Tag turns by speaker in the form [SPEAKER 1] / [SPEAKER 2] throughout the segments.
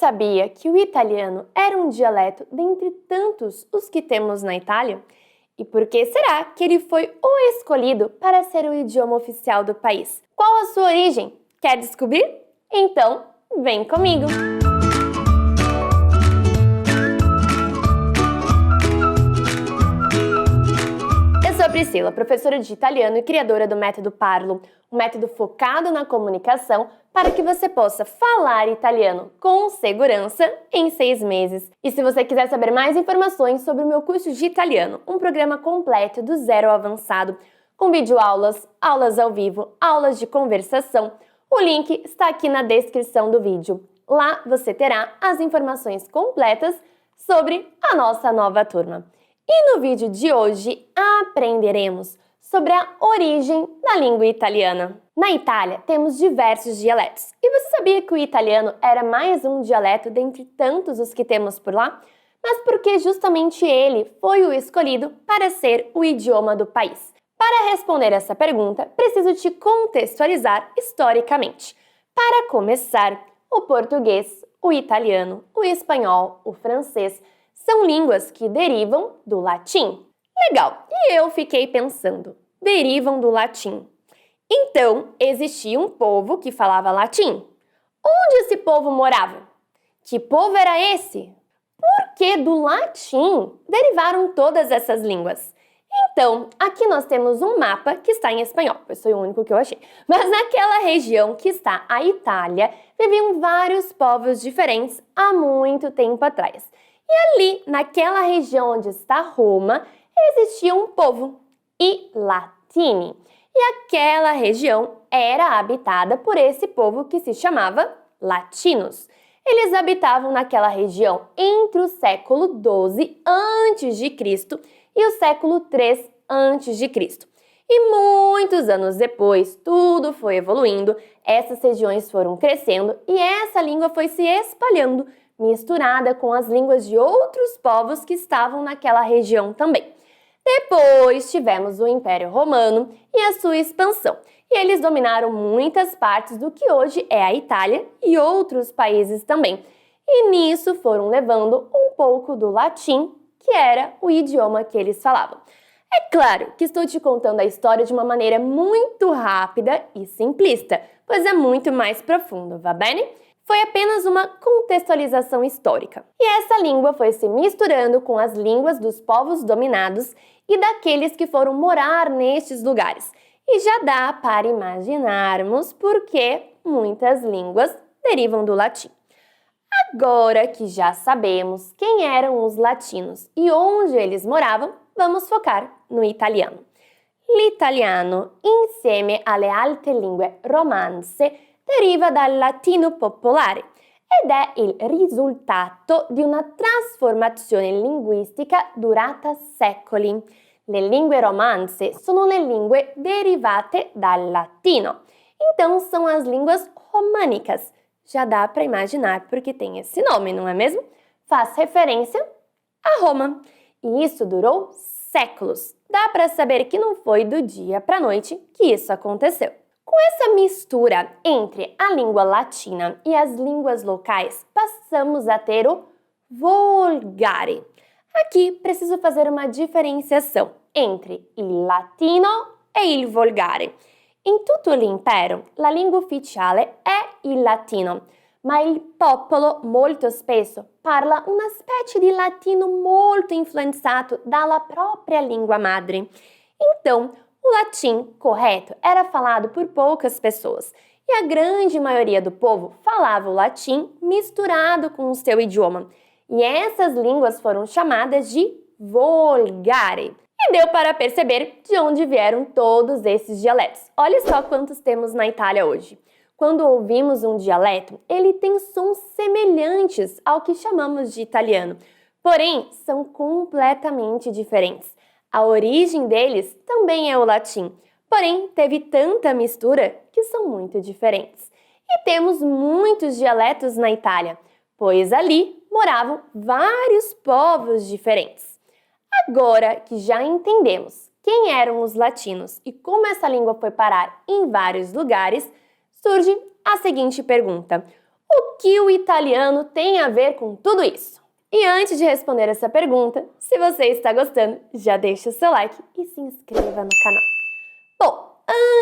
[SPEAKER 1] sabia que o italiano era um dialeto dentre tantos os que temos na Itália? E por que será que ele foi o escolhido para ser o idioma oficial do país? Qual a sua origem? Quer descobrir? Então, vem comigo! Eu sou a Priscila, professora de italiano e criadora do Método Parlo, um método focado na comunicação para que você possa falar italiano com segurança em 6 meses. E se você quiser saber mais informações sobre o meu curso de italiano, um programa completo do zero ao avançado, com videoaulas, aulas ao vivo, aulas de conversação, o link está aqui na descrição do vídeo. Lá você terá as informações completas sobre a nossa nova turma. E no vídeo de hoje aprenderemos sobre a origem da língua italiana. Na Itália temos diversos dialetos. E você sabia que o italiano era mais um dialeto dentre tantos os que temos por lá? Mas porque justamente ele foi o escolhido para ser o idioma do país? Para responder essa pergunta, preciso te contextualizar historicamente. Para começar, o português, o italiano, o espanhol, o francês são línguas que derivam do latim. Legal, e eu fiquei pensando, derivam do latim. Então, existia um povo que falava latim. Onde esse povo morava? Que povo era esse? Por que do latim derivaram todas essas línguas? Então, aqui nós temos um mapa que está em espanhol, pois foi o único que eu achei. Mas naquela região que está a Itália, viviam vários povos diferentes há muito tempo atrás. E ali, naquela região onde está Roma, existia um povo, i Latini. E aquela região era habitada por esse povo que se chamava latinos. Eles habitavam naquela região entre o século XII a.C. e o século III a.C. E muitos anos depois, tudo foi evoluindo, essas regiões foram crescendo e essa língua foi se espalhando, misturada com as línguas de outros povos que estavam naquela região também. Depois tivemos o Império Romano e a sua expansão, e eles dominaram muitas partes do que hoje é a Itália e outros países também. E nisso foram levando um pouco do latim, que era o idioma que eles falavam. É claro que estou te contando a história de uma maneira muito rápida e simplista, pois é muito mais profundo, va bene? Foi apenas uma contextualização histórica. E essa língua foi se misturando com as línguas dos povos dominados e daqueles que foram morar nestes lugares. E já dá para imaginarmos por que muitas línguas derivam do latim. Agora que já sabemos quem eram os latinos e onde eles moravam, vamos focar no italiano. L'italiano, insieme alle altre lingue romanze, deriva dal latino popolare ed è il risultato di una trasformazione linguistica durata secoli. Le lingue romanze sono le lingue derivate dal latino. Então, são as línguas românicas. Já dá para imaginar porque tem esse nome, não é mesmo? Faz referência a Roma. E isso durou séculos. Dá para saber que não foi do dia para a noite que isso aconteceu. Com essa mistura entre a língua latina e as línguas locais, passamos a ter o volgare. Aqui preciso fazer uma diferenciação entre il latino e il volgare. In tutto l'impero la lingua ufficiale è il latino, ma il popolo molto spesso parla una specie di latino molto influenzato dalla propria língua madre. Então, o latim correto era falado por poucas pessoas e a grande maioria do povo falava o latim misturado com o seu idioma. E essas línguas foram chamadas de volgare. E deu para perceber de onde vieram todos esses dialetos. Olha só quantos temos na Itália hoje. Quando ouvimos um dialeto, ele tem sons semelhantes ao que chamamos de italiano, porém são completamente diferentes. A origem deles também é o latim, porém teve tanta mistura que são muito diferentes. E temos muitos dialetos na Itália, pois ali moravam vários povos diferentes. Agora que já entendemos quem eram os latinos e como essa língua foi parar em vários lugares, surge a seguinte pergunta: O que o italiano tem a ver com tudo isso? E antes de responder essa pergunta, se você está gostando, já deixa o seu like e se inscreva no canal. Bom,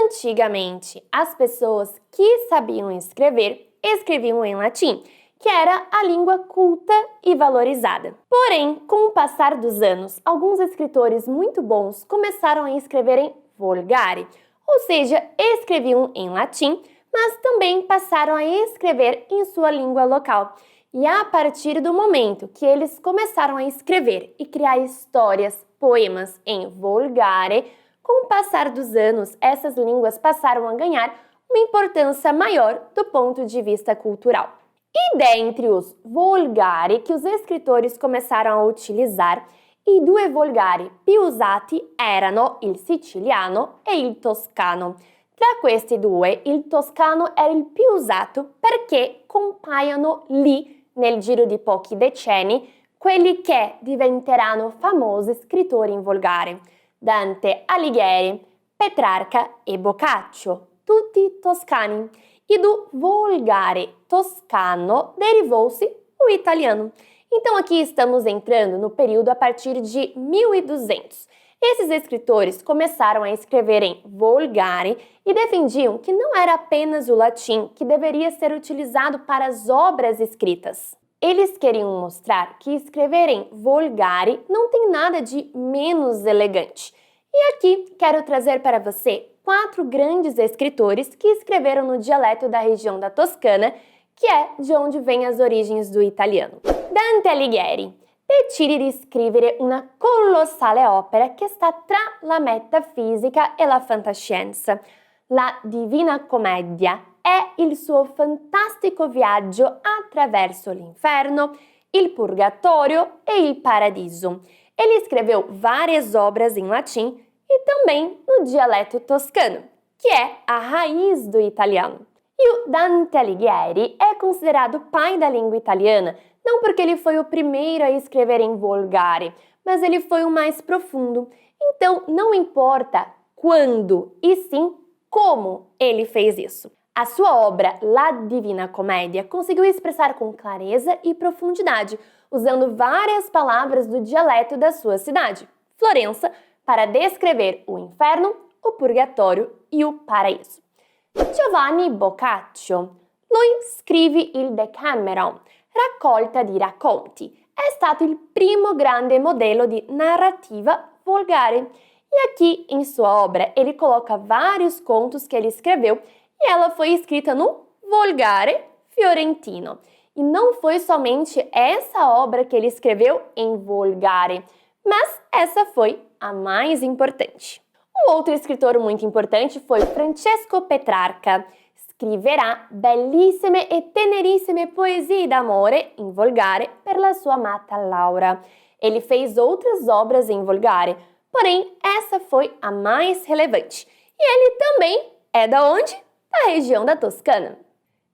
[SPEAKER 1] antigamente, as pessoas que sabiam escrever, escreviam em latim, que era a língua culta e valorizada. Porém, com o passar dos anos, alguns escritores muito bons começaram a escrever em volgare, ou seja, escreviam em latim, mas também passaram a escrever em sua língua local. E a partir do momento que eles começaram a escrever e criar histórias, poemas em volgare, com o passar dos anos, essas línguas passaram a ganhar uma importância maior do ponto de vista cultural. E dentre os volgari que os escritores começaram a utilizar, i due volgari più usati erano il siciliano e il toscano. Tra questi due, il toscano era il più usato perché compaiono lì, nel giro di pochi decenni, quelli che diventeranno famosi scrittori in volgare. Dante Alighieri, Petrarca e Boccaccio, tutti toscani. E do volgare toscano derivou-se o italiano. Então aqui estamos entrando no período a partir de 1200. Esses escritores começaram a escrever em volgare e defendiam que não era apenas o latim que deveria ser utilizado para as obras escritas. Eles queriam mostrar que escrever em volgare não tem nada de menos elegante. E aqui quero trazer para você 4 grandes escritores que escreveram no dialeto da região da Toscana, que é de onde vêm as origens do italiano. Dante Alighieri decide di scrivere una colossale opera che sta tra la metafisica e la fantascienza. La Divina Commedia è il suo fantastico viaggio attraverso l'inferno, il purgatorio e il paradiso. Ele escreveu várias obras em latim e também no dialeto toscano, que é a raiz do italiano. E o Dante Alighieri é considerado pai da língua italiana, não porque ele foi o primeiro a escrever em volgare, mas ele foi o mais profundo. Então, não importa quando, e sim como ele fez isso. A sua obra La Divina Commedia conseguiu expressar com clareza e profundidade, usando várias palavras do dialeto da sua cidade, Florença, para descrever o inferno, o purgatório e o paraíso. Giovanni Boccaccio. Lui scrive il Decameron, raccolta di racconti. È stato il primo grande modello di narrativa volgare. E aqui, em sua obra, ele coloca vários contos que ele escreveu e ela foi escrita no volgare fiorentino. E não foi somente essa obra que ele escreveu em volgare, mas essa foi a mais importante. Um outro escritor muito importante foi Francesco Petrarca. Scriverà bellissime e tenerissime poesie d'amore in volgare per la sua amata Laura. Ele fez outras obras em volgare, porém essa foi a mais relevante. E ele também é da onde? Da região da Toscana.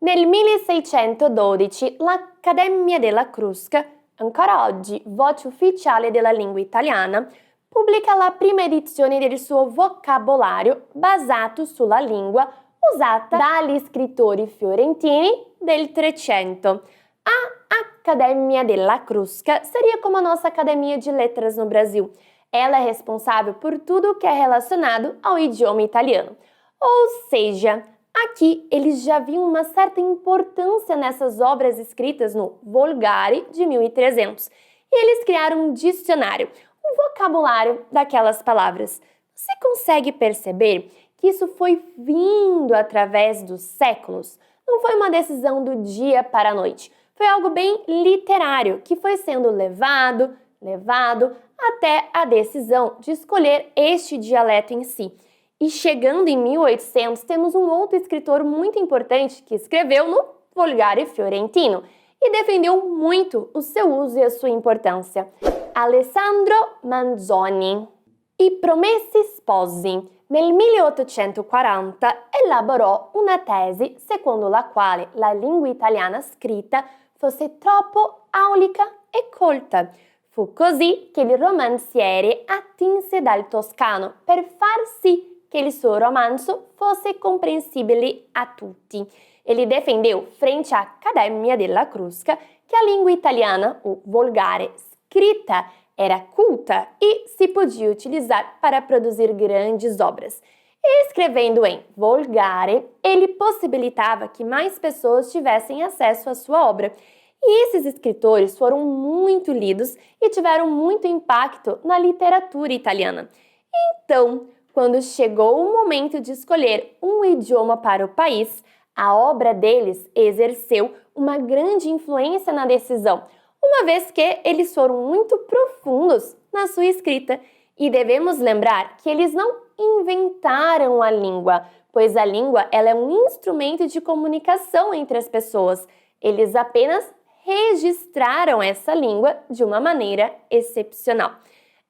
[SPEAKER 1] Nel 1612 l'Accademia della Crusca, ancora oggi voce ufficiale della lingua italiana, pubblica la prima edizione del suo vocabolario basato sulla lingua usata dagli scrittori fiorentini del Trecento. A Accademia della Crusca seria como a nossa Academia de Letras no Brasil. Ela é responsável por tudo que é relacionado ao idioma italiano. Ou seja, aqui eles já viam uma certa importância nessas obras escritas no Volgare de 1300. E eles criaram um dicionário, um vocabulário daquelas palavras. Você consegue perceber que isso foi vindo através dos séculos? Não foi uma decisão do dia para a noite. Foi algo bem literário que foi sendo levado até a decisão de escolher este dialeto em si. E chegando em 1800, temos um outro escritor muito importante que escreveu no Volgare fiorentino e defendeu muito o seu uso e a sua importância. Alessandro Manzoni. I Promessi Sposi. Nel 1840 elaborò una tesi secondo la quale la lingua italiana scritta fosse troppo aulica e colta. Fu così che il romanziere attinse dal toscano per far sì che il suo romanzo fosse comprensibile a tutti. Ele defendeu, frente à Accademia della Crusca, que a língua italiana, ou volgare, escrita, era culta e se podia utilizar para produzir grandes obras. Escrevendo em Volgare, ele possibilitava que mais pessoas tivessem acesso à sua obra. E esses escritores foram muito lidos e tiveram muito impacto na literatura italiana. Então, quando chegou o momento de escolher um idioma para o país, a obra deles exerceu uma grande influência na decisão, uma vez que eles foram muito profundos na sua escrita. E devemos lembrar que eles não inventaram a língua, pois a língua ela é um instrumento de comunicação entre as pessoas. Eles apenas registraram essa língua de uma maneira excepcional.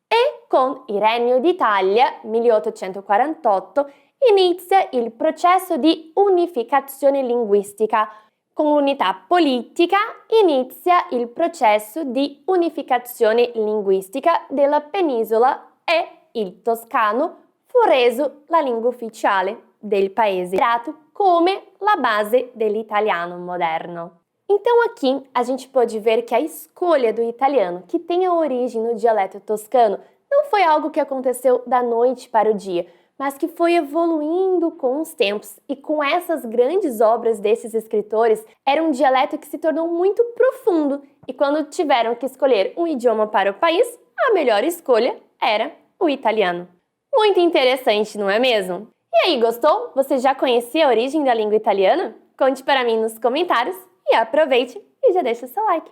[SPEAKER 1] E con il Regno d'Italia, 1848, inizia il processo di unificazione linguistica. Con l'unità politica inizia il processo di unificazione linguistica della penisola e il toscano fu reso la lingua ufficiale del paese, considerato come la base dell'italiano moderno. Então aqui a gente pode ver que a escolha do italiano, que tem a origem no dialeto toscano, não foi algo que aconteceu da noite para o dia, mas que foi evoluindo com os tempos, e com essas grandes obras desses escritores, era um dialeto que se tornou muito profundo, e quando tiveram que escolher um idioma para o país, a melhor escolha era o italiano. Muito interessante, não é mesmo? E aí, gostou? Você já conhecia a origem da língua italiana? Conte para mim nos comentários e aproveite e já deixa o seu like.